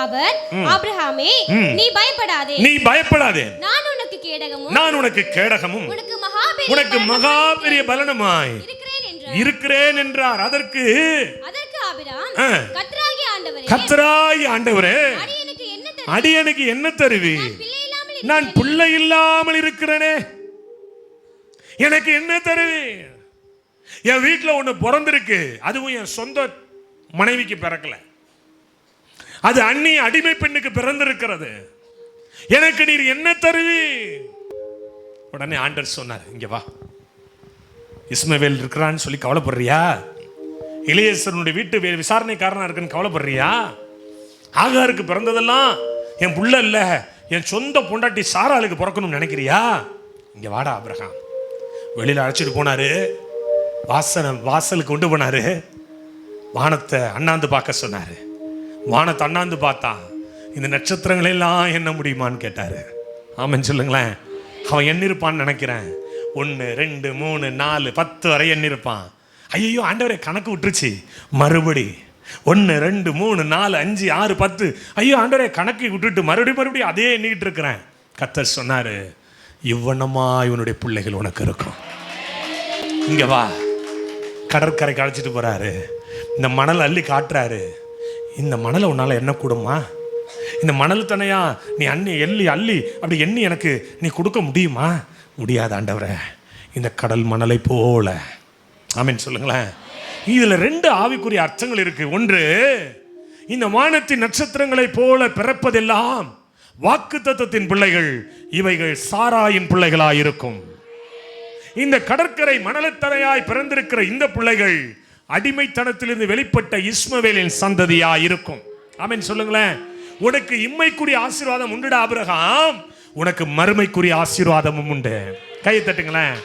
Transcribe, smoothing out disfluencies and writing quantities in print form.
அவர் ஆபிரகாமே, நீ பயப்படாதே, நான் உனக்கு கேடகமும் உனக்கு மகா பெரிய பலனுமாய் இருக்கிறேன் என்றார். அதற்கு ஆபிரகாம், கர்த்தராகிய ஆண்டவரே, அடியனுக்கு என்ன தருவி? நான் பிள்ளை இல்லாமல் இருக்கிறேனே, எனக்கு என்ன தருவி? என் வீட்டில் ஒன்று பிறந்திருக்கு, அதுவும் என் சொந்த மனைவிக்கு பிறக்கல, அது அந்நிய அடிமை பெண்ணுக்கு பிறந்திருக்கிறது, எனக்கு நீர் என்ன தருவி? உடனே ஆண்டவர் சொன்னார், இங்க வா, இஸ்மவேல் இருக்கிறான்னு சொல்லி கவலைப்படுறியா? எலியேசருடைய வீட்டு விசாரணைக்காரனா இருக்குன்னு கவலைப்படுறியா? ஆகாருக்கு பிறந்ததெல்லாம் என் புள்ள இல்ல, என் சொந்த பொண்டாட்டி சாராளுக்கு பிறக்கணும்னு நினைக்கிறியா? இங்க வாடா ஆபிரகாம். வெளியில அழைச்சிட்டு போனாரு, வாசலுக்கு கொண்டு போனாரு, வானத்தை அண்ணாந்து பார்க்க சொன்னாரு. வானத்தை அண்ணாந்து பார்த்தான், இந்த நட்சத்திரங்கள் எல்லாம் எண்ண முடியுமான்னு கேட்டாரு. ஆமான்னு சொல்லுங்களேன். அவன் எண்ணிருப்பான்னு நினைக்கிறேன். 1 2 3 4 10 வரை எண்ணிருப்பான். ஐயோ ஆண்டவரே, கணக்கு விட்டுருச்சு. மறுபடி 1 2 3 4 5 6 10. ஐயோ ஆண்டவரே, கணக்கு விட்டுட்டு மறுபடியும் அதே எண்ணிக்கிட்டு இருக்கிறேன். கர்த்தர் சொன்னாரு, இவ்வனமா இவனுடைய பிள்ளைகள் உனக்கு இருக்கும். இங்க வா. கடற்கரைக்கு அழைச்சிட்டு போறாரு, இந்த மணல் அள்ளி காட்டுறாரு. இந்த மணலை உன்னால என்ன கூடுமா? இந்த மணல் தனையா நீ அள்ளி அப்படி எண்ணி எனக்கு நீ கொடுக்க முடியுமா? முடியாது ஆண்டவரே, இந்த கடல் மணலை போல. ஆமென் சொல்லுங்களேன். இதுல 2 ஆவிக்குரிய அர்த்தங்கள் இருக்கு. ஒன்று, இந்த வானத்தின் நட்சத்திரங்களை போல பிறப்பதெல்லாம் வாக்குத்தத்தத்தின் பிள்ளைகள், இவைகள் சாராயின் பிள்ளைகளாயிருக்கும். இந்த கடற்கரை மணலத்தரையாய் பிறந்திருக்கிற இந்த பிள்ளைகள் அடிமைத்தனத்திலிருந்து வெளிப்பட்ட இஸ்மவேலின் சந்ததியாய் இருக்கும். ஆமென் சொல்லுங்களேன். உனக்கு இம்மைக்குரிய ஆசீர்வாதம் உண்டுடா ஆபிரகாம், உனக்கு மறுமைக்குரிய ஆசீர்வாதமும் உண்டு. கையை தட்டுங்களேன்.